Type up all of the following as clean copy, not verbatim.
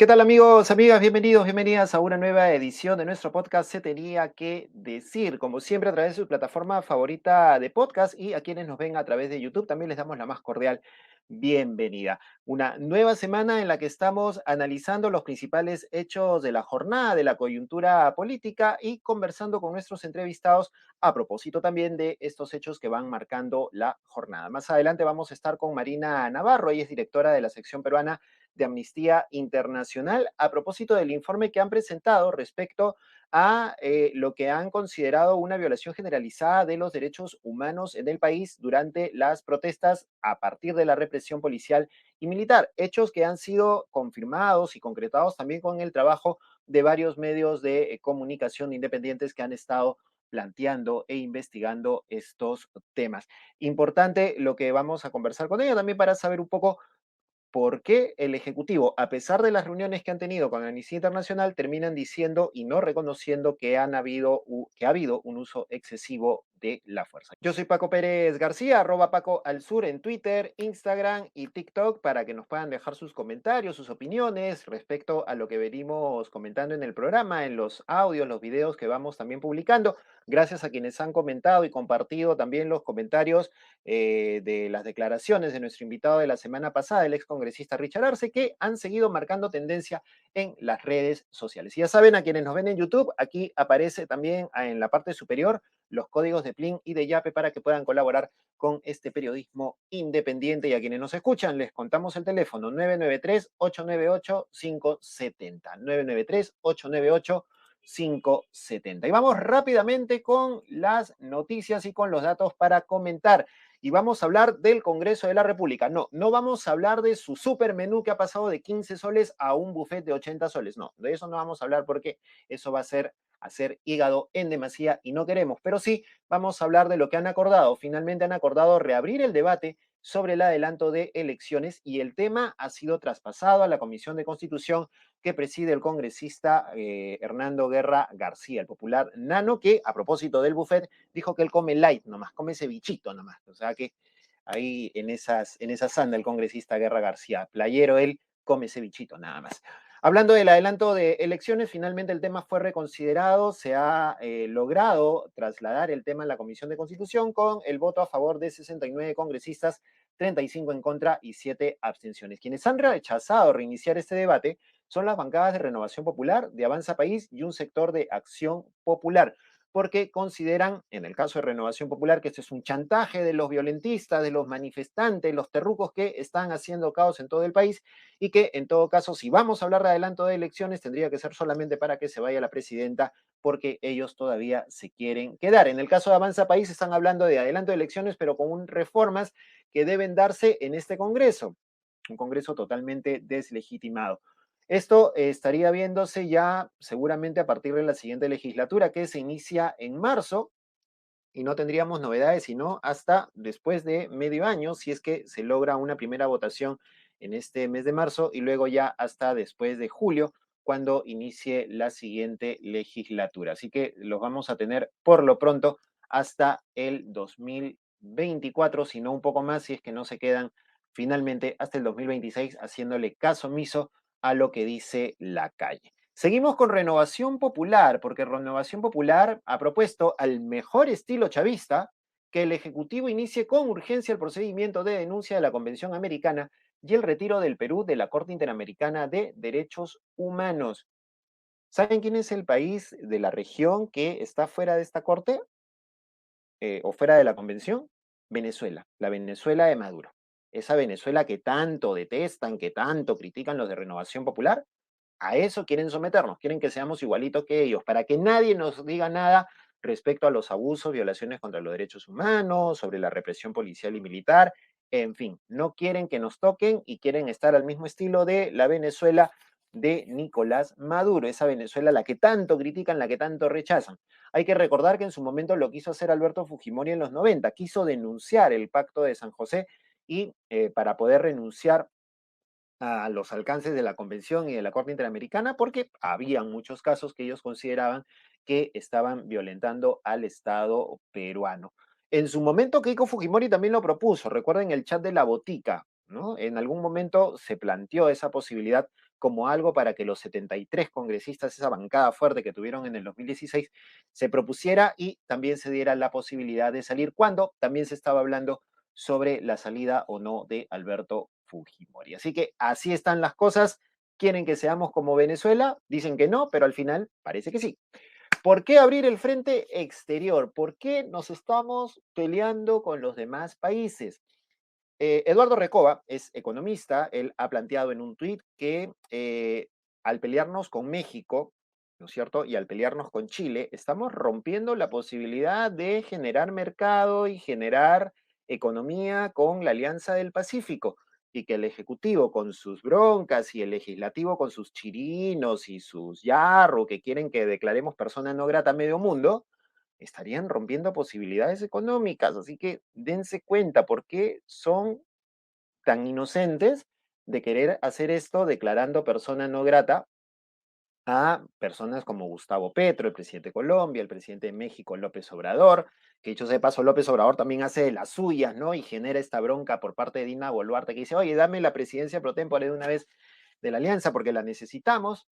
¿Qué tal amigos, amigas? Bienvenidos, bienvenidas a una nueva edición de nuestro podcast Se Tenía que Decir. Como siempre a través de su plataforma favorita de podcast y a quienes nos ven a través de YouTube también les damos la más cordial bienvenida. Una nueva semana en la que estamos analizando los principales hechos de la jornada, de la coyuntura política y conversando con nuestros entrevistados a propósito también de estos hechos que van marcando la jornada. Más adelante vamos a estar con Marina Navarro, ella es directora de la sección peruana de Amnistía Internacional a propósito del informe que han presentado respecto a lo que han considerado una violación generalizada de los derechos humanos en el país durante las protestas a partir de la represión policial y militar. Hechos que han sido confirmados y concretados también con el trabajo de varios medios de comunicación independientes que han estado planteando e investigando estos temas. Importante lo que vamos a conversar con ella también para saber un poco por qué el Ejecutivo, a pesar de las reuniones que han tenido con Amnistía Internacional, terminan diciendo y no reconociendo que ha habido un uso excesivo de la fuerza. Yo soy Paco Pérez García, arroba Paco al Sur en Twitter, Instagram y TikTok para que nos puedan dejar sus comentarios, sus opiniones respecto a lo que venimos comentando en el programa, en los audios, los videos que vamos también publicando. Gracias a quienes han comentado y compartido también los comentarios de las declaraciones de nuestro invitado de la semana pasada, el ex congresista Richard Arce, que han seguido marcando tendencia en las redes sociales. Y ya saben, a quienes nos ven en YouTube, aquí aparece también en la parte superior los códigos de Plin y de Yape para que puedan colaborar con este periodismo independiente. Y a quienes nos escuchan, les contamos el teléfono 993-898-570. 993-898-570. Y vamos rápidamente con las noticias y con los datos para comentar. Y vamos a hablar del Congreso de la República. No, no vamos a hablar de su supermenú que ha pasado de 15 soles a un buffet de 80 soles. No, de eso no vamos a hablar porque eso va a ser hacer hígado en demasía y no queremos. Pero sí vamos a hablar de lo que han acordado. Finalmente han acordado reabrir el debate sobre el adelanto de elecciones y el tema ha sido traspasado a la Comisión de Constitución que preside el congresista Hernando Guerra García, el popular nano, que a propósito del buffet dijo que él come light nomás, come cevichito nomás. O sea que ahí en esas anda el congresista Guerra García, playero él, come cevichito nada más. Hablando del adelanto de elecciones, finalmente el tema fue reconsiderado, se ha logrado trasladar el tema en la Comisión de Constitución con el voto a favor de 69 congresistas, 35 en contra y 7 abstenciones. Quienes han rechazado reiniciar este debate son las bancadas de Renovación Popular, de Avanza País y un sector de Acción Popular, porque consideran, en el caso de Renovación Popular, que este es un chantaje de los violentistas, de los manifestantes, los terrucos que están haciendo caos en todo el país y que, en todo caso, si vamos a hablar de adelanto de elecciones, tendría que ser solamente para que se vaya la presidenta, porque ellos todavía se quieren quedar. En el caso de Avanza País, están hablando de adelanto de elecciones, pero con reformas que deben darse en este Congreso, un Congreso totalmente deslegitimado. Esto estaría viéndose ya seguramente a partir de la siguiente legislatura que se inicia en marzo y no tendríamos novedades sino hasta después de medio año si es que se logra una primera votación en este mes de marzo y luego ya hasta después de julio cuando inicie la siguiente legislatura. Así que los vamos a tener por lo pronto hasta el 2024, si no un poco más, si es que no se quedan finalmente hasta el 2026 haciéndole caso omiso a lo que dice la calle. Seguimos con Renovación Popular, porque Renovación Popular ha propuesto al mejor estilo chavista que el Ejecutivo inicie con urgencia el procedimiento de denuncia de la Convención Americana y el retiro del Perú de la Corte Interamericana de Derechos Humanos. ¿Saben quién es el país de la región que está fuera de esta corte o fuera de la convención? Venezuela, la Venezuela de Maduro. Esa Venezuela que tanto detestan, que tanto critican los de Renovación Popular, a eso quieren someternos, quieren que seamos igualitos que ellos, para que nadie nos diga nada respecto a los abusos, violaciones contra los derechos humanos, sobre la represión policial y militar, en fin, no quieren que nos toquen y quieren estar al mismo estilo de la Venezuela de Nicolás Maduro, esa Venezuela la que tanto critican, la que tanto rechazan. Hay que recordar que en su momento lo quiso hacer Alberto Fujimori en los 90, quiso denunciar el pacto de San José y para poder renunciar a los alcances de la Convención y de la Corte Interamericana porque había muchos casos que ellos consideraban que estaban violentando al Estado peruano. En su momento Keiko Fujimori también lo propuso, recuerden el chat de la botica, ¿no? En algún momento se planteó esa posibilidad como algo para que los 73 congresistas, esa bancada fuerte que tuvieron en el 2016, se propusiera y también se diera la posibilidad de salir, cuando también se estaba hablando sobre la salida o no de Alberto Fujimori. Así que así están las cosas. ¿Quieren que seamos como Venezuela? Dicen que no, pero al final parece que sí. ¿Por qué abrir el frente exterior? ¿Por qué nos estamos peleando con los demás países? Eduardo Recoba es economista. Él ha planteado en un tuit que al pelearnos con México, ¿no es cierto? Y al pelearnos con Chile, estamos rompiendo la posibilidad de generar mercado y generar economía con la Alianza del Pacífico, y que el Ejecutivo con sus broncas y el Legislativo con sus chirinos y sus yarro que quieren que declaremos persona no grata a medio mundo, estarían rompiendo posibilidades económicas. Así que dense cuenta por qué son tan inocentes de querer hacer esto declarando persona no grata a personas como Gustavo Petro, el presidente de Colombia, el presidente de México, López Obrador, que dicho sea de paso, López Obrador también hace de las suyas, ¿no? Y genera esta bronca por parte de Dina Boluarte, que dice, oye, dame la presidencia pro tempore de una vez de la alianza porque la necesitamos.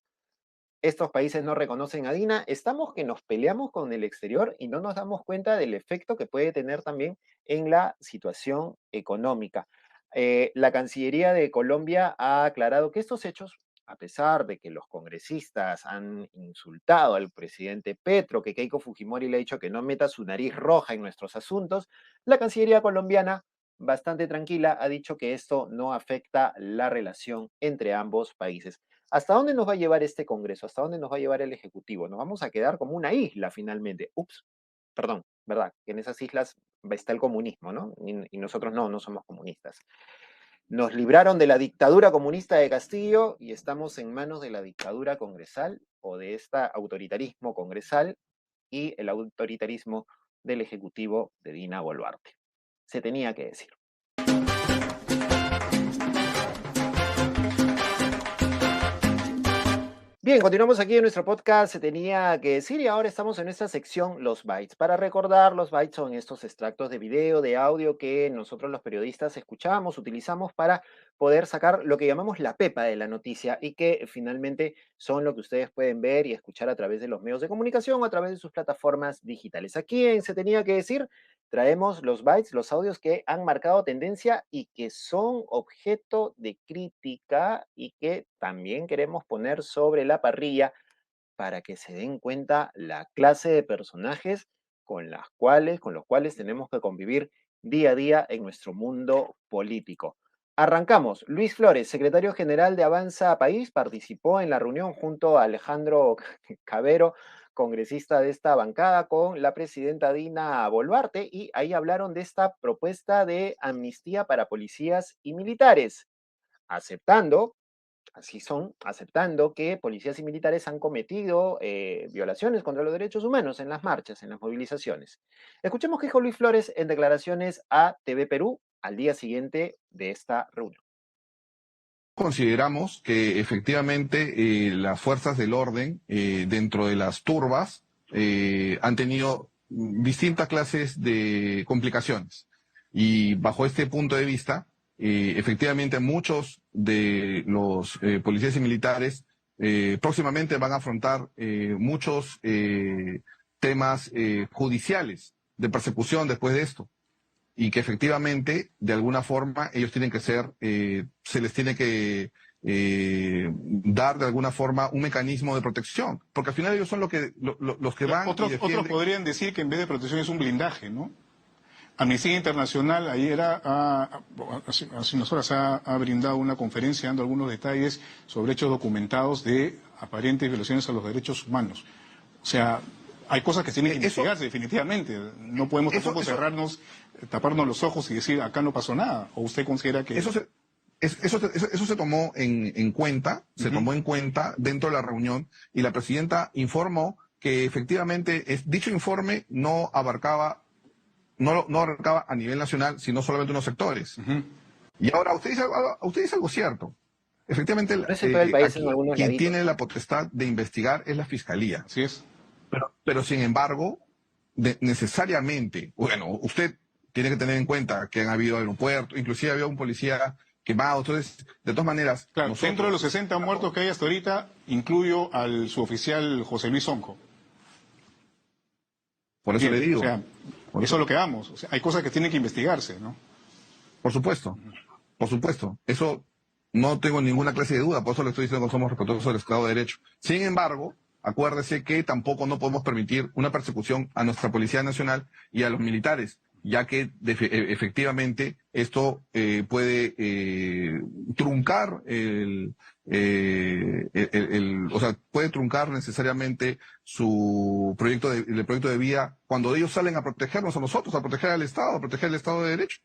Estos países no reconocen a Dina. Estamos que nos peleamos con el exterior y no nos damos cuenta del efecto que puede tener también en la situación económica. La Cancillería de Colombia ha aclarado que estos hechos, a pesar de que los congresistas han insultado al presidente Petro, que Keiko Fujimori le ha dicho que no meta su nariz roja en nuestros asuntos, la Cancillería colombiana, bastante tranquila, ha dicho que esto no afecta la relación entre ambos países. ¿Hasta dónde nos va a llevar este Congreso? ¿Hasta dónde nos va a llevar el Ejecutivo? Nos vamos a quedar como una isla finalmente. Ups, perdón, ¿verdad? Que en esas islas está el comunismo, ¿no? Y nosotros no somos comunistas. Nos libraron de la dictadura comunista de Castillo y estamos en manos de la dictadura congresal o de este autoritarismo congresal y el autoritarismo del Ejecutivo de Dina Boluarte. Se tenía que decir. Bien, continuamos aquí en nuestro podcast, se tenía que decir, y ahora estamos en esta sección Los Bytes. Para recordar, los bytes son estos extractos de video, de audio que nosotros los periodistas escuchamos, utilizamos para poder sacar lo que llamamos la pepa de la noticia y que finalmente son lo que ustedes pueden ver y escuchar a través de los medios de comunicación o a través de sus plataformas digitales. Aquí en Se tenía que decir, traemos los bytes, los audios que han marcado tendencia y que son objeto de crítica y que también queremos poner sobre la parrilla para que se den cuenta la clase de personajes con los cuales tenemos que convivir día a día en nuestro mundo político. Arrancamos. Luis Flores, secretario general de Avanza País, participó en la reunión junto a Alejandro Cabero, congresista de esta bancada, con la presidenta Dina Boluarte, y ahí hablaron de esta propuesta de amnistía para policías y militares, aceptando, así son, aceptando que policías y militares han cometido violaciones contra los derechos humanos en las marchas, en las movilizaciones. Escuchemos qué dijo Luis Flores en declaraciones a TV Perú al día siguiente de esta reunión. Consideramos que efectivamente las fuerzas del orden dentro de las turbas han tenido distintas clases de complicaciones. Y bajo este punto de vista, efectivamente muchos de los policías y militares próximamente van a afrontar muchos temas judiciales de persecución después de esto. Y que efectivamente, de alguna forma, ellos tienen que ser, se les tiene que dar de alguna forma un mecanismo de protección, porque al final ellos son los que van otros podrían decir que en vez de protección es un blindaje, ¿no? Amnistía Internacional ayer, hace unas horas, ha brindado una conferencia dando algunos detalles sobre hechos documentados de aparentes violaciones a los derechos humanos. O sea, hay cosas que tienen que investigarse, definitivamente. No podemos tampoco taparnos los ojos y decir, acá no pasó nada. ¿O usted considera que...? Eso se tomó en cuenta, tomó en cuenta dentro de la reunión, y la presidenta informó que efectivamente dicho informe no abarcaba a nivel nacional, sino solamente unos sectores. Y ahora, usted dice algo cierto. Efectivamente, quien tiene la potestad de investigar es la Fiscalía. Así es. Pero sin embargo, necesariamente, bueno, usted tiene que tener en cuenta que han habido aeropuertos, inclusive había un policía quemados. Entonces, de todas maneras, Claro, nosotros, dentro de los 60 muertos que hay hasta ahorita, incluyo al suboficial José Luis Onco. por eso Bien, le o digo, sea, por eso eso- es lo que vamos. O sea, hay cosas que tienen que investigarse, ¿no? por supuesto, por supuesto. Eso no tengo ninguna clase de duda, por eso le estoy diciendo que somos respetuosos del Estado de Derecho. Sin embargo, acuérdese que tampoco no podemos permitir una persecución a nuestra Policía Nacional y a los militares, ya que efectivamente esto puede truncar o sea, puede truncar necesariamente el proyecto de vida cuando ellos salen a protegernos a nosotros, a proteger al Estado, a proteger el Estado de Derecho.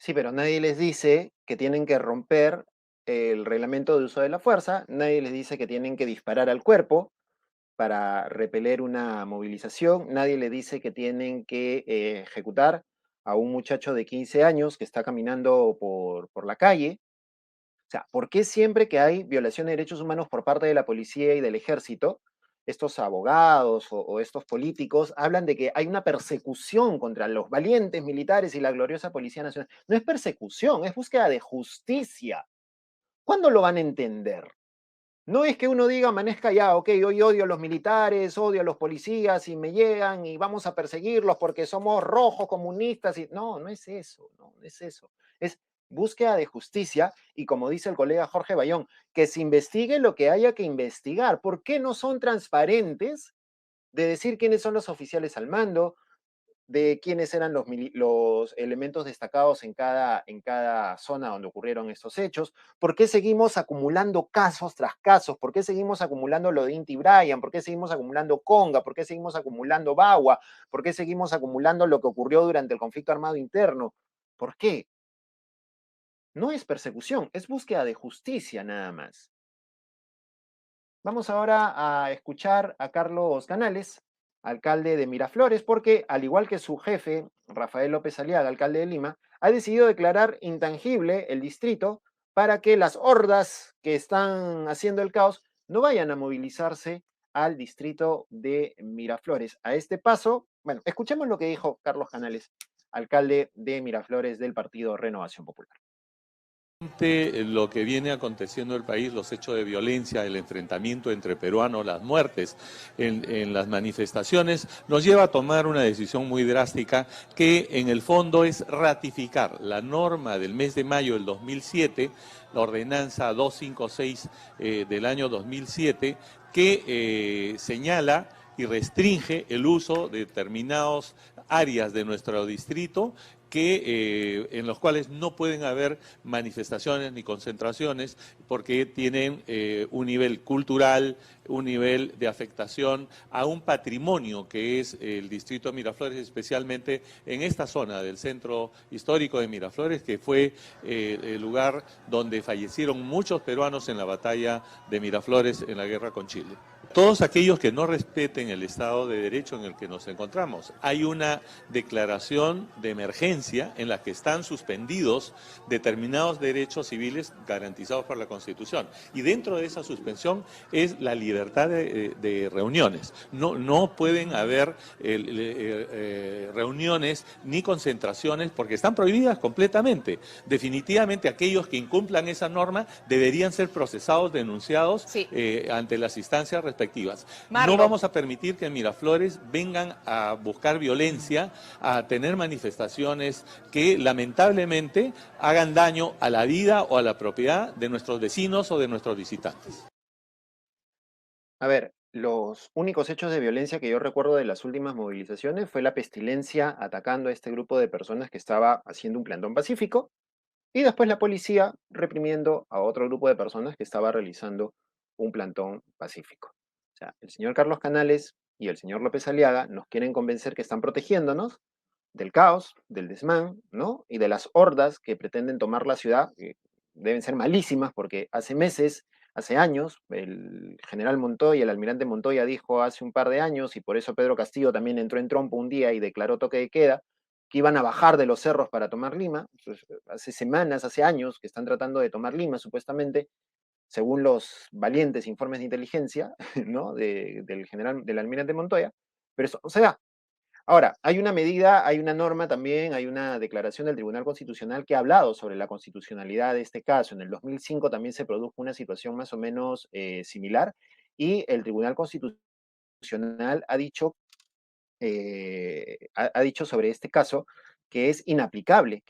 Sí, pero nadie les dice que tienen que romper el reglamento de uso de la fuerza, nadie les dice que tienen que disparar al cuerpo para repeler una movilización, nadie les dice que tienen que ejecutar a un muchacho de 15 años que está caminando por la calle. O sea, ¿por qué siempre que hay violación de derechos humanos por parte de la policía y del ejército, estos abogados o estos políticos hablan de que hay una persecución contra los valientes militares y la gloriosa Policía Nacional? No es persecución, es búsqueda de justicia. ¿Cuándo lo van a entender? No es que uno diga, amanezca ya, ok, hoy odio a los militares, odio a los policías y me llegan y vamos a perseguirlos porque somos rojos comunistas. Y... No, no es eso, no es eso. Es búsqueda de justicia y como dice el colega Jorge Bayón, que se investigue lo que haya que investigar. ¿Por qué no son transparentes de decir quiénes son los oficiales al mando, de quiénes eran los elementos destacados en cada zona donde ocurrieron estos hechos? ¿Por qué seguimos acumulando casos tras casos? ¿Por qué seguimos acumulando lo de Inti Bryan? ¿Por qué seguimos acumulando Conga? ¿Por qué seguimos acumulando Bagua? ¿Por qué seguimos acumulando lo que ocurrió durante el conflicto armado interno? ¿Por qué? No es persecución, es búsqueda de justicia nada más. Vamos ahora a escuchar a Carlos Canales, alcalde de Miraflores, porque al igual que su jefe, Rafael López Aliaga, alcalde de Lima, ha decidido declarar intangible el distrito para que las hordas que están haciendo el caos no vayan a movilizarse al distrito de Miraflores. A este paso, bueno, escuchemos lo que dijo Carlos Canales, alcalde de Miraflores del partido Renovación Popular. Lo que viene aconteciendo en el país, los hechos de violencia, el enfrentamiento entre peruanos, las muertes en las manifestaciones, nos lleva a tomar una decisión muy drástica que en el fondo es ratificar la norma del mes de mayo del 2007, la ordenanza 256 del año 2007, que señala y restringe el uso de determinadas áreas de nuestro distrito en los cuales no pueden haber manifestaciones ni concentraciones porque tienen un nivel cultural, un nivel de afectación a un patrimonio que es el distrito de Miraflores, especialmente en esta zona del centro histórico de Miraflores, que fue el lugar donde fallecieron muchos peruanos en la batalla de Miraflores en la guerra con Chile. Todos aquellos que no respeten el Estado de Derecho en el que nos encontramos. Hay una declaración de emergencia en la que están suspendidos determinados derechos civiles garantizados por la Constitución. Y dentro de esa suspensión es la libertad de reuniones. No pueden haber reuniones ni concentraciones porque están prohibidas completamente. Definitivamente aquellos que incumplan esa norma deberían ser procesados, denunciados ante las instancias respectivas. No vamos a permitir que en Miraflores vengan a buscar violencia, a tener manifestaciones que lamentablemente hagan daño a la vida o a la propiedad de nuestros vecinos o de nuestros visitantes. A ver, los únicos hechos de violencia que yo recuerdo de las últimas movilizaciones fue la pestilencia atacando a este grupo de personas que estaba haciendo un plantón pacífico y después la policía reprimiendo a otro grupo de personas que estaba realizando un plantón pacífico. O sea, el señor Carlos Canales y el señor López Aliaga nos quieren convencer que están protegiéndonos del caos, del desmán, ¿no? Y de las hordas que pretenden tomar la ciudad, que deben ser malísimas porque hace meses, hace años, el general Montoya, el almirante Montoya dijo hace un par de años, y por eso Pedro Castillo también entró en trompo un día y declaró toque de queda, que iban a bajar de los cerros para tomar Lima. Entonces, hace semanas, hace años que están tratando de tomar Lima, supuestamente, según los valientes informes de inteligencia, ¿no? Del general, del almirante Montoya, pero eso no se da. Ahora, hay una medida, hay una norma también, hay una declaración del Tribunal Constitucional que ha hablado sobre la constitucionalidad de este caso. En el 2005 también se produjo una situación más o menos similar y el Tribunal Constitucional ha dicho sobre este caso que es inaplicable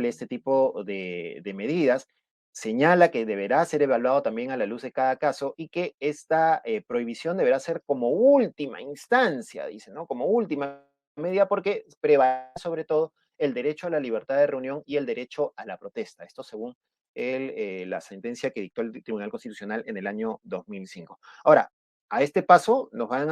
este tipo de medidas. Señala que deberá ser evaluado también a la luz de cada caso y que esta prohibición deberá ser como última instancia, dice, ¿no? Como última medida porque prevalece sobre todo el derecho a la libertad de reunión y el derecho a la protesta. Esto según la sentencia que dictó el Tribunal Constitucional en el año 2005. Ahora, a este paso nos van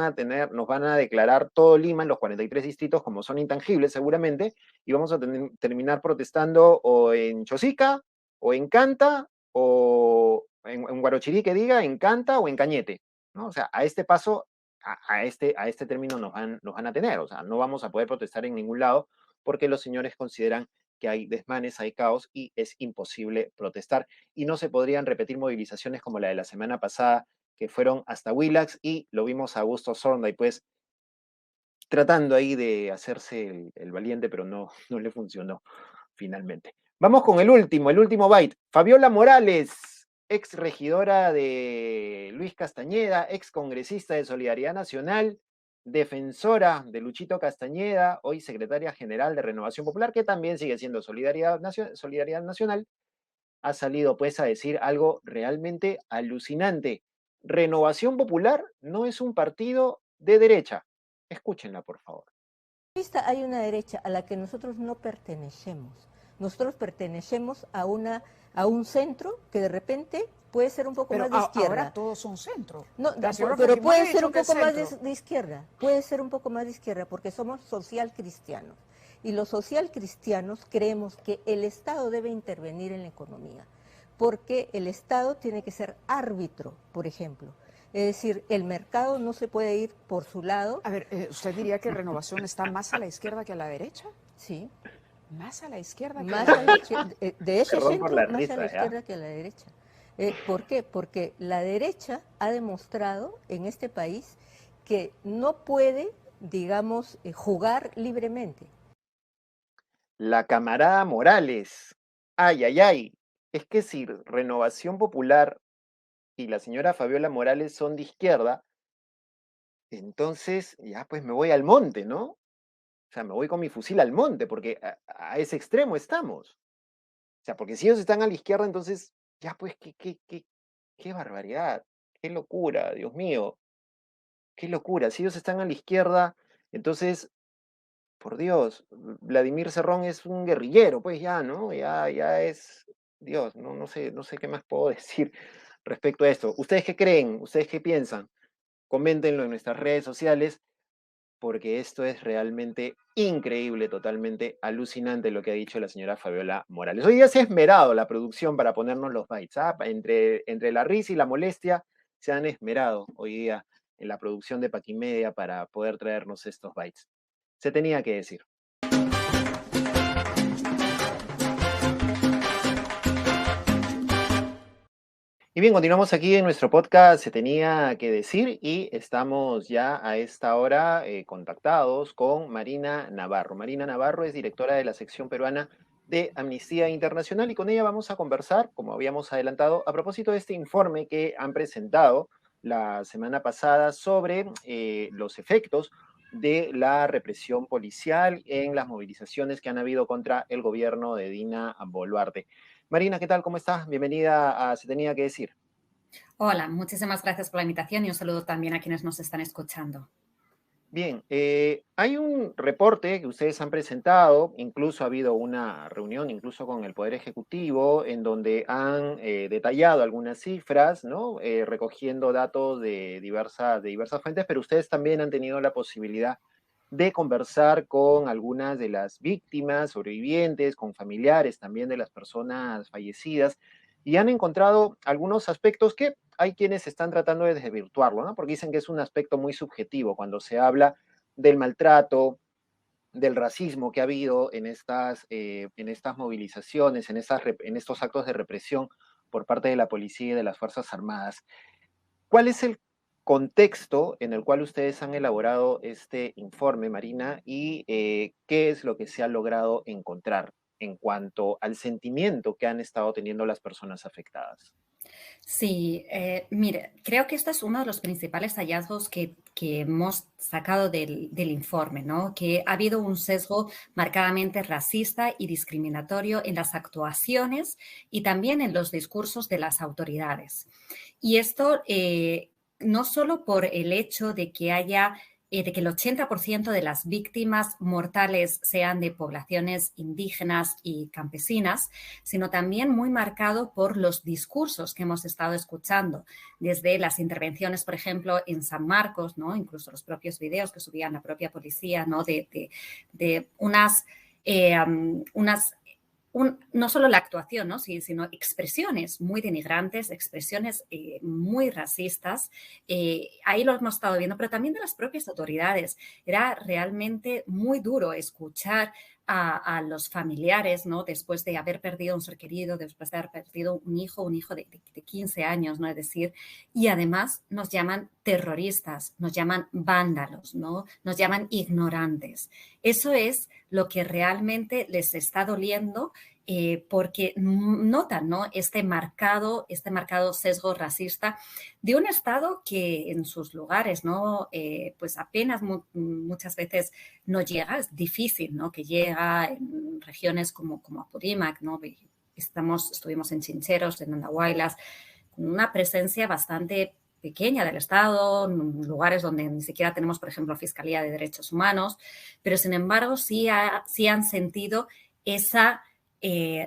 a declarar todo Lima en los 43 distritos como son intangibles seguramente, y vamos a terminar protestando o en Chosica, o en Canta, o en Guarochirí que diga, en Canta o en Cañete, ¿no? O sea, a este paso, a este término nos van a tener, o sea, no vamos a poder protestar en ningún lado porque los señores consideran que hay desmanes, hay caos y es imposible protestar. Y no se podrían repetir movilizaciones como la de la semana pasada, que fueron hasta Willax y lo vimos a Augusto Zornday, pues tratando ahí de hacerse el valiente, pero no le funcionó finalmente. Vamos con el último byte. Fabiola Morales, ex regidora de Luis Castañeda, ex congresista de Solidaridad Nacional, defensora de Luchito Castañeda, hoy secretaria general de Renovación Popular, que también sigue siendo Solidaridad Nacional, ha salido pues a decir algo realmente alucinante. Renovación Popular no es un partido de derecha. Escúchenla, por favor. Hay una derecha a la que nosotros no pertenecemos. Nosotros pertenecemos a un centro que de repente puede ser un poco más de izquierda. Ahora todos son centro. No, pero puede ser un poco más de izquierda. Puede ser un poco más de izquierda porque somos social cristianos. Y los social cristianos creemos que el Estado debe intervenir en la economía, porque el Estado tiene que ser árbitro, por ejemplo. Es decir, el mercado no se puede ir por su lado. A ver, ¿usted diría que Renovación está más a la izquierda que a la derecha? Sí. Más a la izquierda que más a la izquierda. De ese centro, más a la izquierda que a la derecha. ¿Por qué? Porque la derecha ha demostrado en este país que no puede, digamos, jugar libremente. La camarada Morales. Ay, ay, ay. Es que si Renovación Popular y la señora Fabiola Morales son de izquierda, entonces ya pues me voy al monte, ¿no? O sea, me voy con mi fusil al monte, porque a ese extremo estamos. O sea, porque si ellos están a la izquierda, entonces, ya pues, qué barbaridad, qué locura, Dios mío, qué locura. Si ellos están a la izquierda, entonces, por Dios, Vladimir Cerrón es un guerrillero, pues ya, ¿no? Ya es, Dios, no sé qué más puedo decir respecto a esto. ¿Ustedes qué creen? ¿Ustedes qué piensan? Coméntenlo en nuestras redes sociales, porque esto es realmente increíble, totalmente alucinante lo que ha dicho la señora Fabiola Morales. Hoy día se ha esmerado la producción para ponernos los bytes, ¿ah? Entre la risa y la molestia se han esmerado hoy día en la producción de Paquimedia para poder traernos estos bytes. Se tenía que decir. Y bien, continuamos aquí en nuestro podcast Se tenía que decir y estamos ya a esta hora contactados con Marina Navarro. Marina Navarro es directora de la sección peruana de Amnistía Internacional y con ella vamos a conversar, como habíamos adelantado, a propósito de este informe que han presentado la semana pasada sobre los efectos de la represión policial en las movilizaciones que han habido contra el gobierno de Dina Boluarte. Marina, ¿qué tal? ¿Cómo estás? Bienvenida a Se tenía que decir. Hola, muchísimas gracias por la invitación y un saludo también a quienes nos están escuchando. Bien, hay un reporte que ustedes han presentado, incluso ha habido una reunión, incluso con el Poder Ejecutivo, en donde han detallado algunas cifras, ¿no? Recogiendo datos de diversas fuentes, pero ustedes también han tenido la posibilidad de conversar con algunas de las víctimas, sobrevivientes, con familiares también de las personas fallecidas, y han encontrado algunos aspectos que hay quienes están tratando de desvirtuarlo, ¿no? Porque dicen que es un aspecto muy subjetivo cuando se habla del maltrato, del racismo que ha habido en estas movilizaciones, en estos actos de represión por parte de la policía y de las Fuerzas Armadas. ¿Cuál es el contexto en el cual ustedes han elaborado este informe, Marina, y qué es lo que se ha logrado encontrar en cuanto al sentimiento que han estado teniendo las personas afectadas. Sí, mire, creo que este es uno de los principales hallazgos que hemos sacado del informe, ¿no? Que ha habido un sesgo marcadamente racista y discriminatorio en las actuaciones y también en los discursos de las autoridades. Y esto no solo por el hecho de que de que el 80% de las víctimas mortales sean de poblaciones indígenas y campesinas, sino también muy marcado por los discursos que hemos estado escuchando, desde las intervenciones, por ejemplo, en San Marcos, ¿no? Incluso los propios videos que subían la propia policía, ¿no? De no solo la actuación, ¿no? Sino expresiones muy denigrantes, expresiones muy racistas. Ahí lo hemos estado viendo, pero también de las propias autoridades. Era realmente muy duro escuchar a los familiares, ¿no? Después de haber perdido un ser querido, después de haber perdido un hijo de 15 años, ¿no? Es decir, y además nos llaman terroristas, nos llaman vándalos, ¿no? Nos llaman ignorantes. Eso es lo que realmente les está doliendo porque notan, ¿no? Este marcado sesgo racista de un Estado que en sus lugares, ¿no? Pues apenas muchas veces no llega, es difícil, ¿no? Que llega en regiones como Apurímac, ¿no? Estuvimos en Chincheros, en Andahuaylas, con una presencia bastante pequeña del Estado, en lugares donde ni siquiera tenemos, por ejemplo, Fiscalía de Derechos Humanos, pero sin embargo sí han sentido esa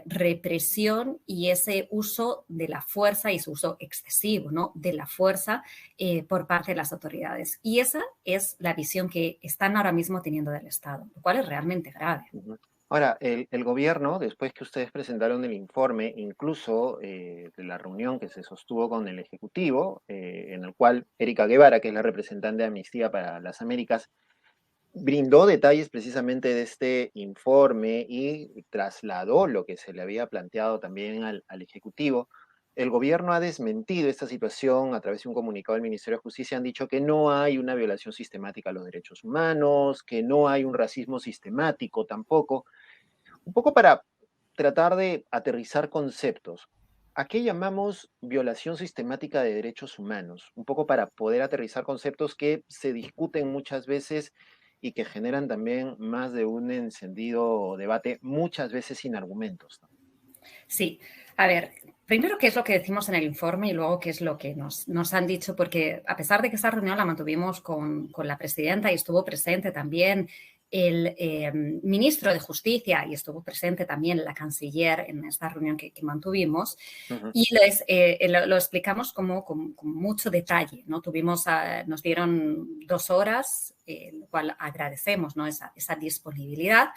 represión y ese uso de la fuerza y su uso excesivo, ¿no? De la fuerza por parte de las autoridades. Y esa es la visión que están ahora mismo teniendo del Estado, lo cual es realmente grave. Ahora, el gobierno, después que ustedes presentaron el informe, incluso de la reunión que se sostuvo con el Ejecutivo, en el cual Erika Guevara, que es la representante de Amnistía para las Américas, brindó detalles precisamente de este informe y trasladó lo que se le había planteado también al Ejecutivo. El gobierno ha desmentido esta situación a través de un comunicado del Ministerio de Justicia. Han dicho que no hay una violación sistemática a los derechos humanos, que no hay un racismo sistemático tampoco. Un poco para tratar de aterrizar conceptos. ¿A qué llamamos violación sistemática de derechos humanos? Un poco para poder aterrizar conceptos que se discuten muchas veces y que generan también más de un encendido debate, muchas veces sin argumentos, ¿no? Sí, a ver, primero qué es lo que decimos en el informe y luego qué es lo que nos han dicho, porque a pesar de que esta reunión la mantuvimos con la presidenta y estuvo presente también el ministro de Justicia y estuvo presente también la canciller en esta reunión que mantuvimos, y lo explicamos con mucho detalle, ¿no? Nos dieron 2 horas, lo cual agradecemos, ¿no? Esa disponibilidad.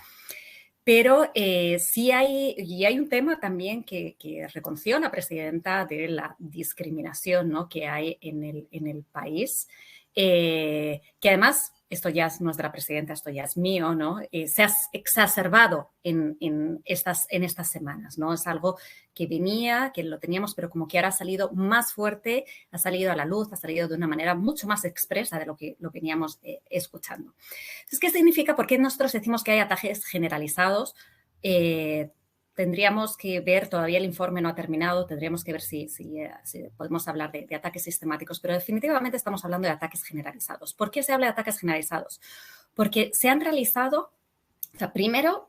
Pero sí hay un tema también que reconoció la presidenta de la discriminación, ¿no? Que hay en el país, que además, esto ya es nuestra presidenta, esto ya es mío, ¿no? Se ha exacerbado en estas semanas, ¿no? Es algo que venía, que lo teníamos, pero como que ahora ha salido más fuerte, ha salido a la luz, ha salido de una manera mucho más expresa de lo que lo veníamos escuchando. Entonces, ¿qué significa? ¿Por qué nosotros decimos que hay ataques generalizados? Tendríamos que ver, todavía el informe no ha terminado, tendríamos que ver si podemos hablar de ataques sistemáticos, pero definitivamente estamos hablando de ataques generalizados. ¿Por qué se habla de ataques generalizados? Porque se han realizado, o sea, primero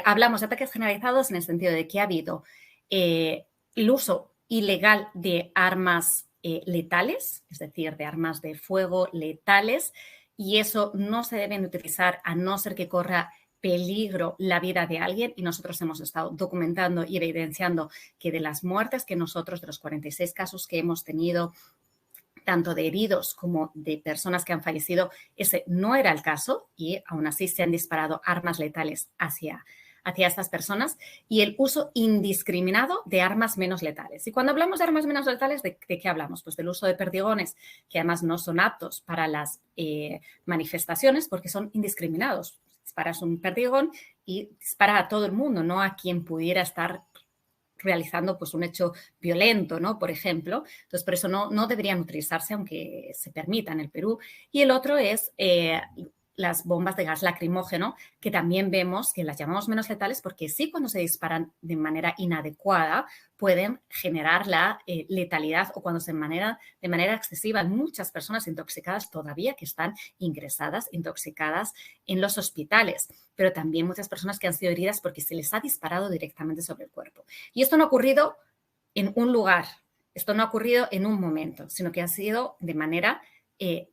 hablamos de ataques generalizados en el sentido de que ha habido el uso ilegal de armas letales, es decir, de armas de fuego letales, y eso no se deben utilizar a no ser que corra peligro la vida de alguien, y nosotros hemos estado documentando y evidenciando que de las muertes que nosotros, de los 46 casos que hemos tenido, tanto de heridos como de personas que han fallecido, ese no era el caso y aún así se han disparado armas letales hacia estas personas, y el uso indiscriminado de armas menos letales. Y cuando hablamos de armas menos letales, ¿de qué hablamos? Pues del uso de perdigones, que además no son aptos para las manifestaciones porque son indiscriminados. Disparas un perdigón y dispara a todo el mundo, no a quien pudiera estar realizando pues un hecho violento, ¿no? Por ejemplo. Entonces, por eso no deberían utilizarse, aunque se permita en el Perú. Y el otro es las bombas de gas lacrimógeno, que también vemos que las llamamos menos letales porque sí, cuando se disparan de manera inadecuada pueden generar la letalidad, o cuando de manera excesiva, muchas personas intoxicadas todavía que están ingresadas, intoxicadas en los hospitales, pero también muchas personas que han sido heridas porque se les ha disparado directamente sobre el cuerpo. Y esto no ha ocurrido en un lugar, esto no ha ocurrido en un momento, sino que ha sido de manera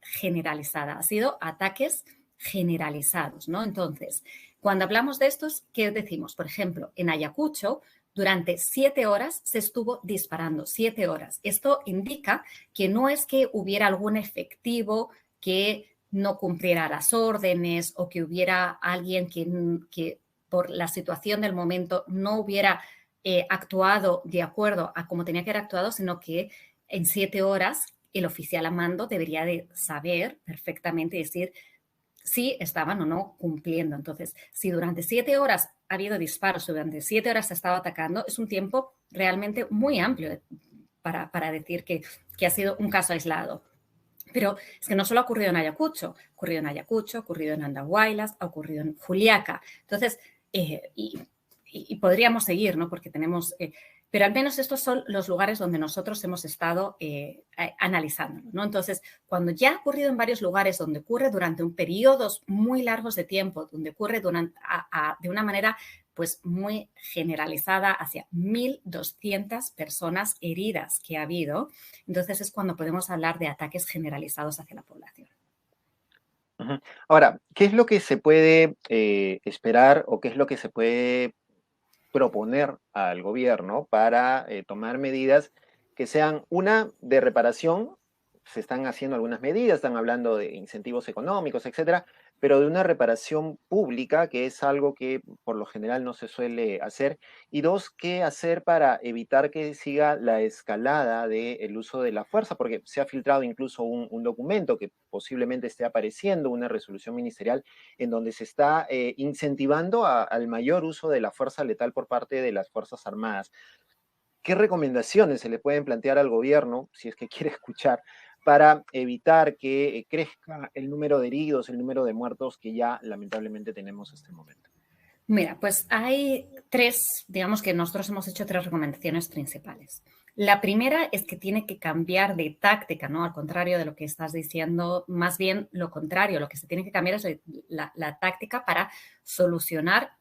generalizada, ha sido ataques generalizados, ¿no? Entonces, cuando hablamos de estos, ¿qué decimos? Por ejemplo, en Ayacucho, durante 7 horas se estuvo disparando, 7 horas. Esto indica que no es que hubiera algún efectivo que no cumpliera las órdenes o que hubiera alguien que por la situación del momento no hubiera actuado de acuerdo a cómo tenía que haber actuado, sino que en 7 horas el oficial a mando debería de saber perfectamente, decir si estaban o no cumpliendo. Entonces, si durante 7 horas ha habido disparos, durante 7 horas se ha estado atacando, es un tiempo realmente muy amplio para decir que ha sido un caso aislado. Pero es que no solo ha ocurrido en Ayacucho, ha ocurrido en Andahuaylas, ha ocurrido en Juliaca. Entonces, y podríamos seguir, ¿no? Porque tenemos... pero al menos estos son los lugares donde nosotros hemos estado analizándolo, ¿no? Entonces, cuando ya ha ocurrido en varios lugares, donde ocurre durante periodos muy largos de tiempo, donde ocurre de una manera pues muy generalizada, hacia 1.200 personas heridas que ha habido, entonces es cuando podemos hablar de ataques generalizados hacia la población. Ahora, ¿qué es lo que se puede esperar o qué es lo que se puede proponer al gobierno para tomar medidas que sean, una, de reparación? Se están haciendo algunas medidas, están hablando de incentivos económicos, etcétera, pero de una reparación pública, que es algo que por lo general no se suele hacer. Y dos, ¿qué hacer para evitar que siga la escalada del uso de la fuerza? Porque se ha filtrado incluso un documento que posiblemente esté apareciendo, una resolución ministerial, en donde se está incentivando al mayor uso de la fuerza letal por parte de las Fuerzas Armadas. ¿Qué recomendaciones se le pueden plantear al gobierno, si es que quiere escuchar, para evitar que crezca el número de heridos, el número de muertos que ya lamentablemente tenemos hasta el momento? Mira, pues hay digamos que nosotros hemos hecho 3 recomendaciones principales. La primera es que tiene que cambiar de táctica, ¿no? Al contrario de lo que estás diciendo, más bien lo contrario, lo que se tiene que cambiar es la táctica para solucionar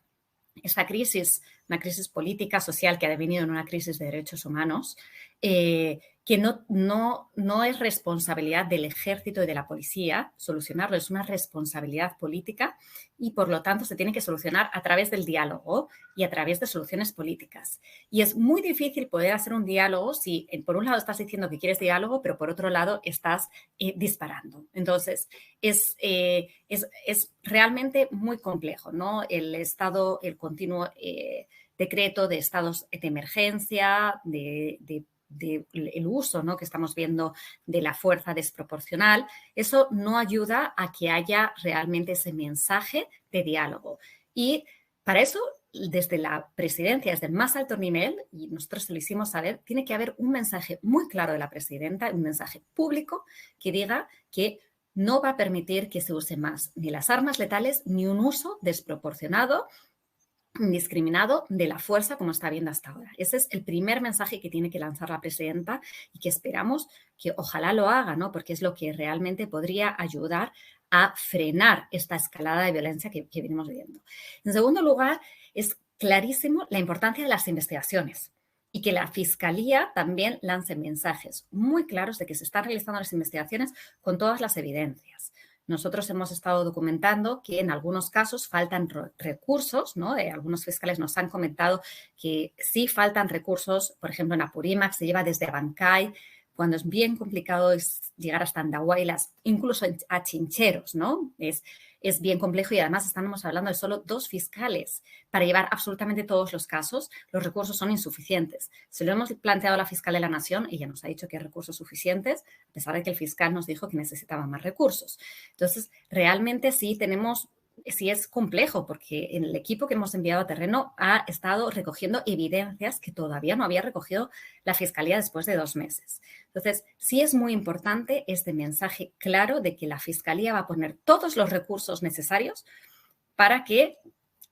esta crisis, una crisis política, social, que ha devenido en una crisis de derechos humanos, que no es responsabilidad del ejército y de la policía solucionarlo, es una responsabilidad política y, por lo tanto, se tiene que solucionar a través del diálogo y a través de soluciones políticas. Y es muy difícil poder hacer un diálogo si, por un lado, estás diciendo que quieres diálogo, pero por otro lado, estás disparando. Entonces, es realmente muy complejo, ¿no? El continuo decreto de estados de emergencia, el uso, ¿no?, que estamos viendo de la fuerza desproporcional, eso no ayuda a que haya realmente ese mensaje de diálogo. Y para eso, desde la presidencia, desde el más alto nivel, y nosotros se lo hicimos saber, tiene que haber un mensaje muy claro de la presidenta, un mensaje público que diga que no va a permitir que se use más ni las armas letales ni un uso desproporcionado, indiscriminado de la fuerza como está viendo hasta ahora. Ese es el primer mensaje que tiene que lanzar la presidenta y que esperamos que ojalá lo haga, ¿no? Porque es lo que realmente podría ayudar a frenar esta escalada de violencia que venimos viendo. En segundo lugar, es clarísimo la importancia de las investigaciones y que la Fiscalía también lance mensajes muy claros de que se están realizando las investigaciones con todas las evidencias. Nosotros hemos estado documentando que en algunos casos faltan recursos, ¿no? Algunos fiscales nos han comentado que sí faltan recursos, por ejemplo, en Apurímac se lleva desde Abancay, cuando es bien complicado llegar hasta Andahuaylas, incluso a Chincheros, ¿no? Es bien complejo y además estamos hablando de solo 2 fiscales para llevar absolutamente todos los casos. Los recursos son insuficientes. Se lo hemos planteado a la fiscal de la Nación, ella nos ha dicho que hay recursos suficientes, a pesar de que el fiscal nos dijo que necesitaba más recursos. Entonces, realmente sí tenemos sí es complejo, porque el equipo que hemos enviado a terreno ha estado recogiendo evidencias que todavía no había recogido la Fiscalía después de 2 meses. Entonces, sí es muy importante este mensaje claro de que la Fiscalía va a poner todos los recursos necesarios para que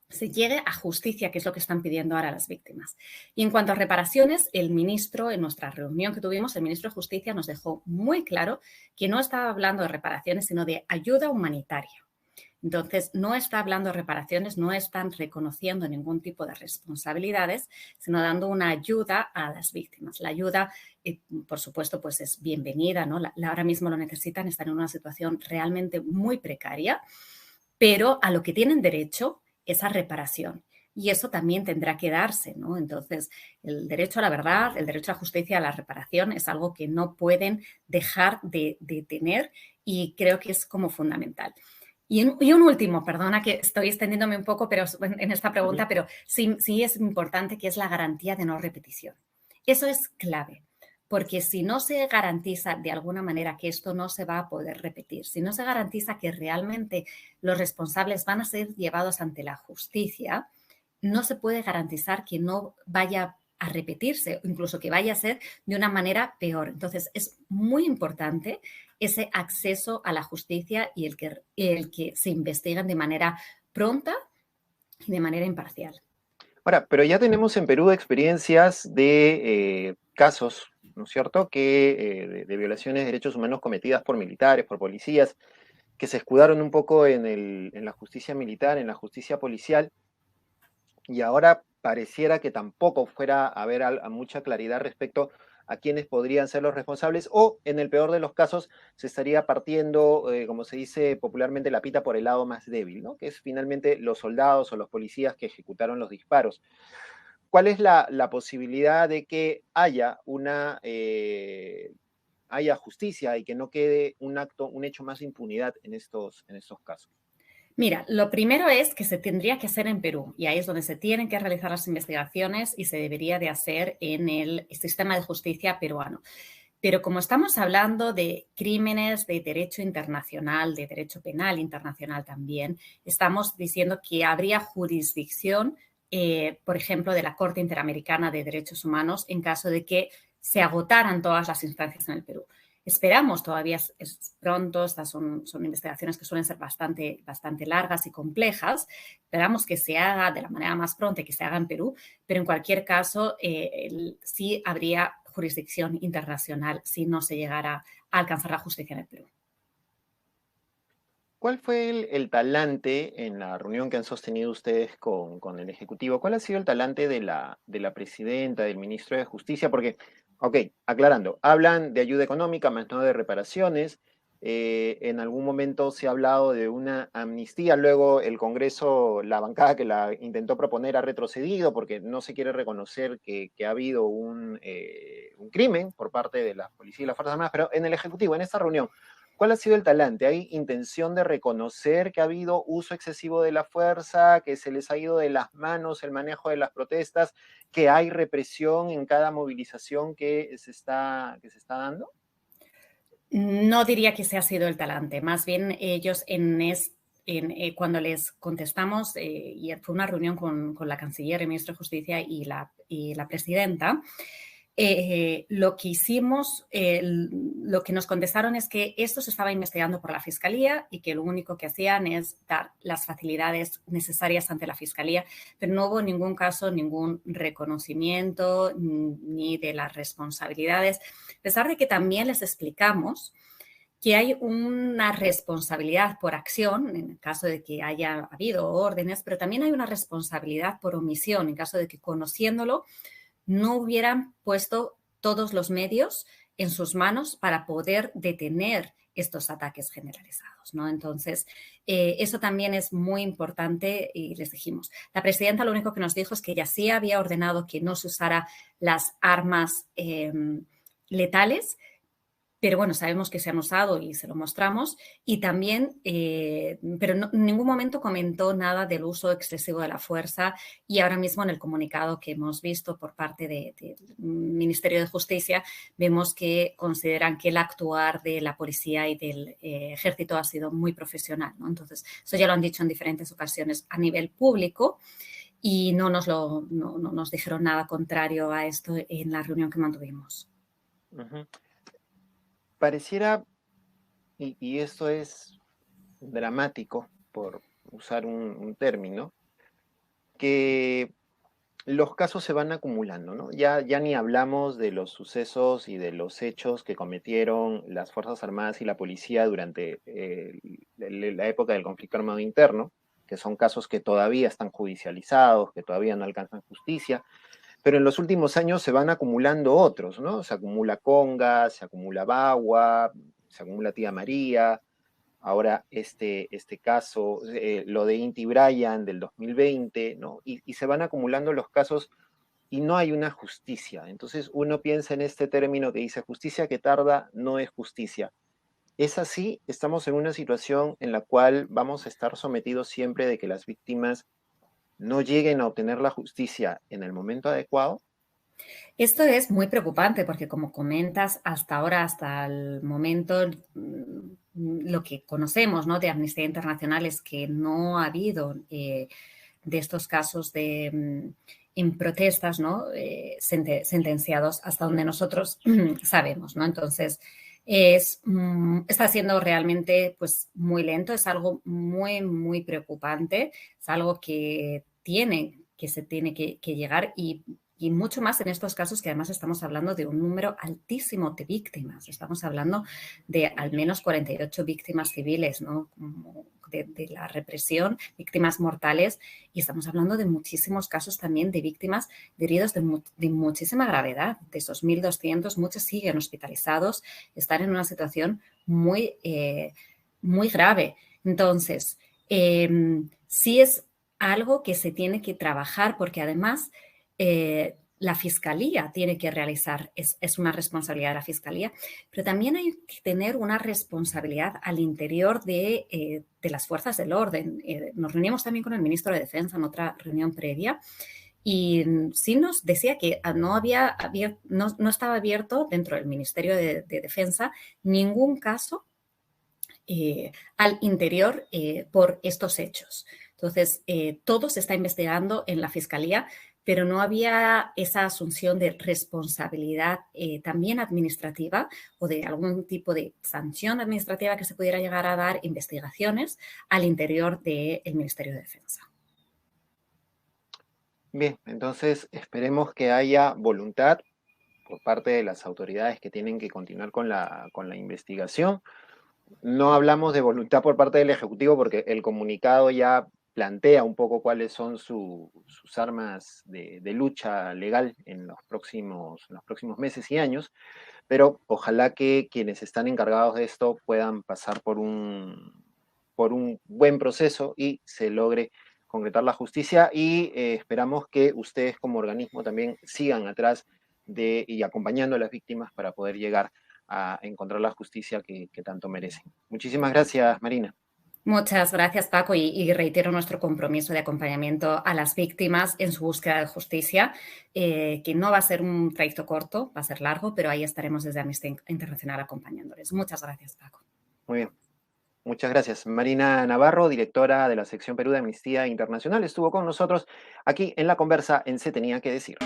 se llegue a justicia, que es lo que están pidiendo ahora las víctimas. Y en cuanto a reparaciones, el ministro, en nuestra reunión que tuvimos, el ministro de Justicia nos dejó muy claro que no estaba hablando de reparaciones, sino de ayuda humanitaria. Entonces, no está hablando de reparaciones, no están reconociendo ningún tipo de responsabilidades, sino dando una ayuda a las víctimas. La ayuda, por supuesto, pues es bienvenida, ¿no? Ahora mismo lo necesitan, están en una situación realmente muy precaria, pero a lo que tienen derecho es a reparación. Y eso también tendrá que darse, ¿no? Entonces, el derecho a la verdad, el derecho a la justicia, a la reparación es algo que no pueden dejar de tener y creo que es como fundamental. Y un último, perdona que estoy extendiéndome un poco pero en esta pregunta, pero sí es importante, que es la garantía de no repetición. Eso es clave, porque si no se garantiza de alguna manera que esto no se va a poder repetir, si no se garantiza que realmente los responsables van a ser llevados ante la justicia, no se puede garantizar que no vaya a repetirse, o incluso que vaya a ser de una manera peor. Entonces, es muy importante ese acceso a la justicia y el que se investiguen de manera pronta y de manera imparcial. Ahora, pero ya tenemos en Perú experiencias de casos, ¿no es cierto?, que de violaciones de derechos humanos cometidas por militares, por policías, que se escudaron un poco en la justicia militar, en la justicia policial, y ahora pareciera que tampoco fuera a haber mucha claridad respecto a quiénes podrían ser los responsables, o en el peor de los casos se estaría partiendo, como se dice popularmente, la pita por el lado más débil, ¿no? Que es finalmente los soldados o los policías que ejecutaron los disparos. ¿Cuál es la posibilidad de que haya haya justicia y que no quede un hecho más de impunidad en estos casos? Mira, lo primero es que se tendría que hacer en Perú, y ahí es donde se tienen que realizar las investigaciones y se debería de hacer en el sistema de justicia peruano. Pero como estamos hablando de crímenes de derecho internacional, de derecho penal internacional también, estamos diciendo que habría jurisdicción, por ejemplo, de la Corte Interamericana de Derechos Humanos en caso de que se agotaran todas las instancias en el Perú. Esperamos, todavía es pronto, estas son investigaciones que suelen ser bastante largas y complejas. Esperamos que se haga de la manera más pronta y que se haga en Perú, pero en cualquier caso sí habría jurisdicción internacional si no se llegara a alcanzar la justicia en el Perú. ¿Cuál fue el talante en la reunión que han sostenido ustedes con el Ejecutivo? ¿Cuál ha sido el talante de la presidenta, del ministro de Justicia? Porque, ok, aclarando, hablan de ayuda económica, más no de reparaciones. En algún momento se ha hablado de una amnistía, luego el Congreso, la bancada que la intentó proponer ha retrocedido porque no se quiere reconocer que ha habido un crimen por parte de la policía y las Fuerzas Armadas, pero en el Ejecutivo, en esta reunión, ¿cuál ha sido el talante? ¿Hay intención de reconocer que ha habido uso excesivo de la fuerza, que se les ha ido de las manos el manejo de las protestas, que hay represión en cada movilización que se está dando? No diría que ese ha sido el talante. Más bien ellos cuando les contestamos, y fue una reunión con la canciller, el ministro de Justicia y la presidenta, lo que hicimos, lo que nos contestaron es que esto se estaba investigando por la Fiscalía y que lo único que hacían es dar las facilidades necesarias ante la Fiscalía, pero no hubo en ningún caso ningún reconocimiento ni de las responsabilidades, a pesar de que también les explicamos que hay una responsabilidad por acción en el caso de que haya habido órdenes, pero también hay una responsabilidad por omisión en caso de que, conociéndolo, no hubieran puesto todos los medios en sus manos para poder detener estos ataques generalizados, ¿no? Entonces, eso también es muy importante y les dijimos. La presidenta lo único que nos dijo es que ella sí había ordenado que no se usara las armas letales, pero bueno, sabemos que se han usado y se lo mostramos. Y también, pero en ningún momento comentó nada del uso excesivo de la fuerza, y ahora mismo en el comunicado que hemos visto por parte del Ministerio de Justicia vemos que consideran que el actuar de la policía y del ejército ha sido muy profesional, ¿no? Entonces, eso ya lo han dicho en diferentes ocasiones a nivel público y no nos dijeron nada contrario a esto en la reunión que mantuvimos. Uh-huh. Pareciera, y esto es dramático, por usar un término, que los casos se van acumulando, ¿no? Ya ni hablamos de los sucesos y de los hechos que cometieron las Fuerzas Armadas y la policía durante la época del conflicto armado interno, que son casos que todavía están judicializados, que todavía no alcanzan justicia, pero en los últimos años se van acumulando otros, ¿no? Se acumula Conga, se acumula Bagua, se acumula Tía María, ahora este caso, lo de Inti Bryan del 2020, ¿no? Y se van acumulando los casos y no hay una justicia. Entonces uno piensa en este término que dice justicia que tarda no es justicia. ¿Es así? ¿Estamos en una situación en la cual vamos a estar sometidos siempre de que las víctimas no lleguen a obtener la justicia en el momento adecuado? Esto es muy preocupante porque, como comentas, hasta ahora, hasta el momento, lo que conocemos, ¿no?, de Amnistía Internacional es que no ha habido de estos casos en protestas, ¿no?, sentenciados hasta donde nosotros sabemos, ¿no? Entonces, está siendo realmente, pues, muy lento, es algo muy, muy preocupante, es algo que se tiene que llegar y mucho más en estos casos que además estamos hablando de un número altísimo de víctimas. Estamos hablando de al menos 48 víctimas civiles, ¿no?, de la represión, víctimas mortales, y estamos hablando de muchísimos casos también de víctimas de heridos de muchísima gravedad. De esos 1.200, muchos siguen hospitalizados, están en una situación muy, muy grave. Entonces, sí es algo que se tiene que trabajar porque además la Fiscalía tiene que realizar, es una responsabilidad de la Fiscalía, pero también hay que tener una responsabilidad al interior de las fuerzas del orden. Nos reunimos también con el ministro de Defensa en otra reunión previa y sí nos decía que no estaba abierto dentro del Ministerio de Defensa ningún caso al interior por estos hechos. Entonces, todo se está investigando en la Fiscalía, pero no había esa asunción de responsabilidad también administrativa o de algún tipo de sanción administrativa que se pudiera llegar a dar, investigaciones al interior del Ministerio de Defensa. Bien, entonces esperemos que haya voluntad por parte de las autoridades que tienen que continuar con la investigación. No hablamos de voluntad por parte del Ejecutivo porque el comunicado ya plantea un poco cuáles son sus armas de lucha legal en los próximos meses y años, pero ojalá que quienes están encargados de esto puedan pasar por un buen proceso y se logre concretar la justicia y esperamos que ustedes como organismo también sigan atrás y acompañando a las víctimas para poder llegar a encontrar la justicia que tanto merecen. Muchísimas gracias, Marina. Muchas gracias, Paco, y reitero nuestro compromiso de acompañamiento a las víctimas en su búsqueda de justicia, que no va a ser un trayecto corto, va a ser largo, pero ahí estaremos desde Amnistía Internacional acompañándoles. Muchas gracias, Paco. Muy bien. Muchas gracias. Marina Navarro, directora de la sección Perú de Amnistía Internacional, estuvo con nosotros aquí en la conversa en Se Tenía que Decir.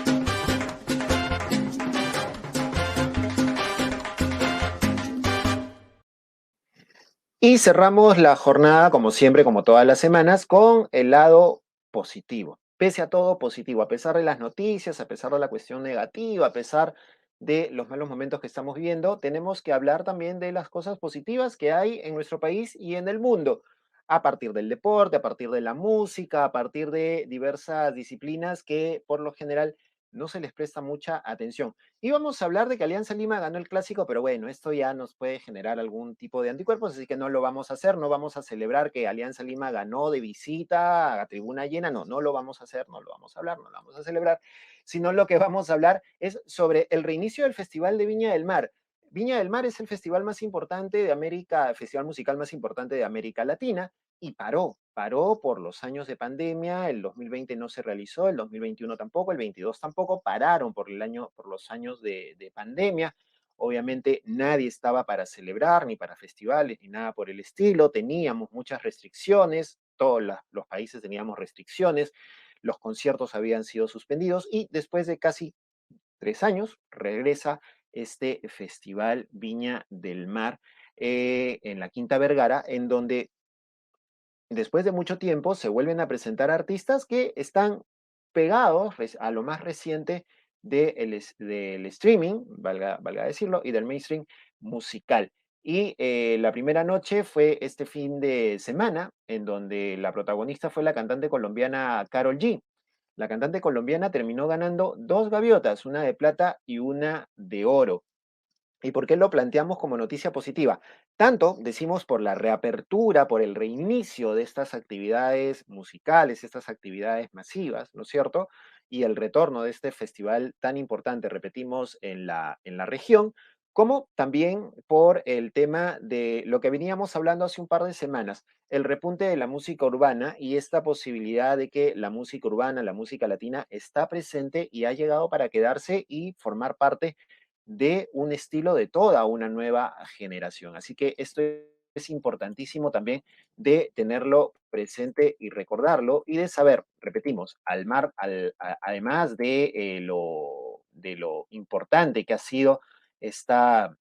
Y cerramos la jornada, como siempre, como todas las semanas, con el lado positivo. Pese a todo positivo, a pesar de las noticias, a pesar de la cuestión negativa, a pesar de los malos momentos que estamos viviendo, tenemos que hablar también de las cosas positivas que hay en nuestro país y en el mundo, a partir del deporte, a partir de la música, a partir de diversas disciplinas que por lo general no se les presta mucha atención. Y vamos a hablar de que Alianza Lima ganó el clásico, pero bueno, esto ya nos puede generar algún tipo de anticuerpos, así que no lo vamos a hacer, no vamos a celebrar que Alianza Lima ganó de visita a tribuna llena, no lo vamos a hacer, no lo vamos a hablar, no lo vamos a celebrar, sino lo que vamos a hablar es sobre el reinicio del Festival de Viña del Mar. Viña del Mar es el festival más importante de América, el festival musical más importante de América Latina, y paró por los años de pandemia. El 2020 no se realizó, el 2021 tampoco, el 22 tampoco, pararon por los años de pandemia. Obviamente nadie estaba para celebrar, ni para festivales, ni nada por el estilo. Teníamos muchas restricciones, todos los países teníamos restricciones, los conciertos habían sido suspendidos, y después de casi 3 años regresa este Festival Viña del Mar en la Quinta Vergara, en donde después de mucho tiempo se vuelven a presentar artistas que están pegados a lo más reciente del streaming, valga decirlo, y del mainstream musical. Y la primera noche fue este fin de semana, en donde la protagonista fue la cantante colombiana Karol G. La cantante colombiana terminó ganando 2 gaviotas, una de plata y una de oro. ¿Y por qué lo planteamos como noticia positiva? Tanto, decimos, por la reapertura, por el reinicio de estas actividades musicales, estas actividades masivas, ¿no es cierto? Y el retorno de este festival tan importante, repetimos, en la región, como también por el tema de lo que veníamos hablando hace un par de semanas, el repunte de la música urbana y esta posibilidad de que la música urbana, la música latina, está presente y ha llegado para quedarse y formar parte de un estilo de toda una nueva generación. Así que esto es importantísimo también de tenerlo presente y recordarlo, y de saber, repetimos, además de lo importante que ha sido esta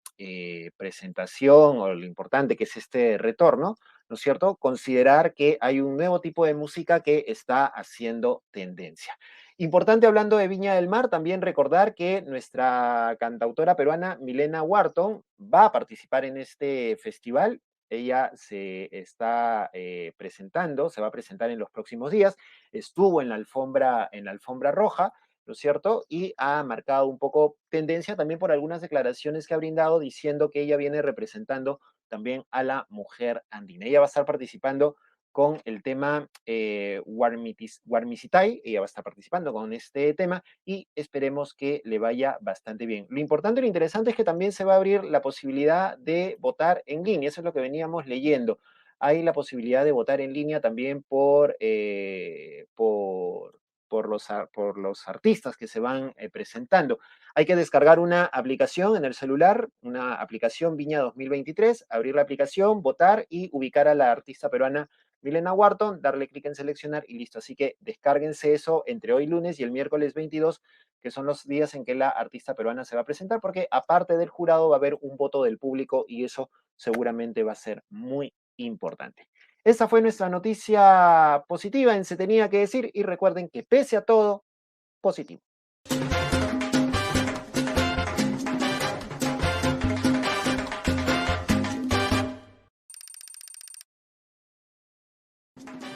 presentación, o lo importante que es este retorno, ¿no es cierto? Considerar que hay un nuevo tipo de música que está haciendo tendencia. Importante, hablando de Viña del Mar, también recordar que nuestra cantautora peruana Milena Wharton va a participar en este festival. Ella se está presentando, se va a presentar en los próximos días. Estuvo en la alfombra roja, ¿no es cierto? Y ha marcado un poco tendencia también por algunas declaraciones que ha brindado, diciendo que ella viene representando también a la mujer andina. Ella va a estar participando con el tema Warmisitai. Ella va a estar participando con este tema y esperemos que le vaya bastante bien. Lo importante y lo interesante es que también se va a abrir la posibilidad de votar en línea. Eso es lo que veníamos leyendo. Hay la posibilidad de votar en línea también por los artistas que se van presentando. Hay que descargar una aplicación en el celular, una aplicación Viña 2023, abrir la aplicación, votar y ubicar a la artista peruana Milena Wharton, darle clic en seleccionar y listo. Así que descárguense eso entre hoy lunes y el miércoles 22, que son los días en que la artista peruana se va a presentar, porque aparte del jurado va a haber un voto del público y eso seguramente va a ser muy importante. Esta fue nuestra noticia positiva en Se Tenía que Decir, y recuerden que pese a todo, positivo.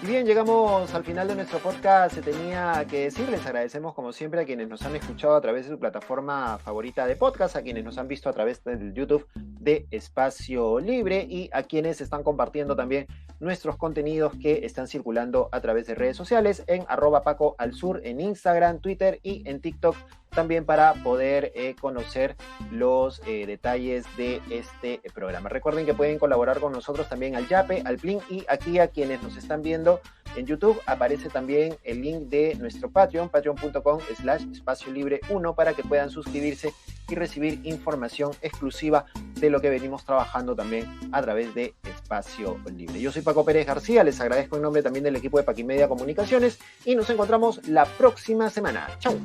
Y bien, llegamos al final de nuestro podcast Se Tenía que Decir. Les agradecemos como siempre a quienes nos han escuchado a través de su plataforma favorita de podcast, a quienes nos han visto a través del YouTube de Espacio Libre y a quienes están compartiendo también nuestros contenidos que están circulando a través de redes sociales en @PacoAlSur en Instagram, Twitter y en TikTok, también para poder conocer los detalles de este programa. Recuerden que pueden colaborar con nosotros también al Yape, al Plin, y aquí a quienes nos están viendo en YouTube aparece también el link de nuestro Patreon, patreon.com/espaciolibre1, para que puedan suscribirse y recibir información exclusiva de lo que venimos trabajando también a través de Espacio Libre. Yo soy Paco Pérez García, les agradezco en nombre también del equipo de Paquimedia Comunicaciones y nos encontramos la próxima semana. ¡Chau!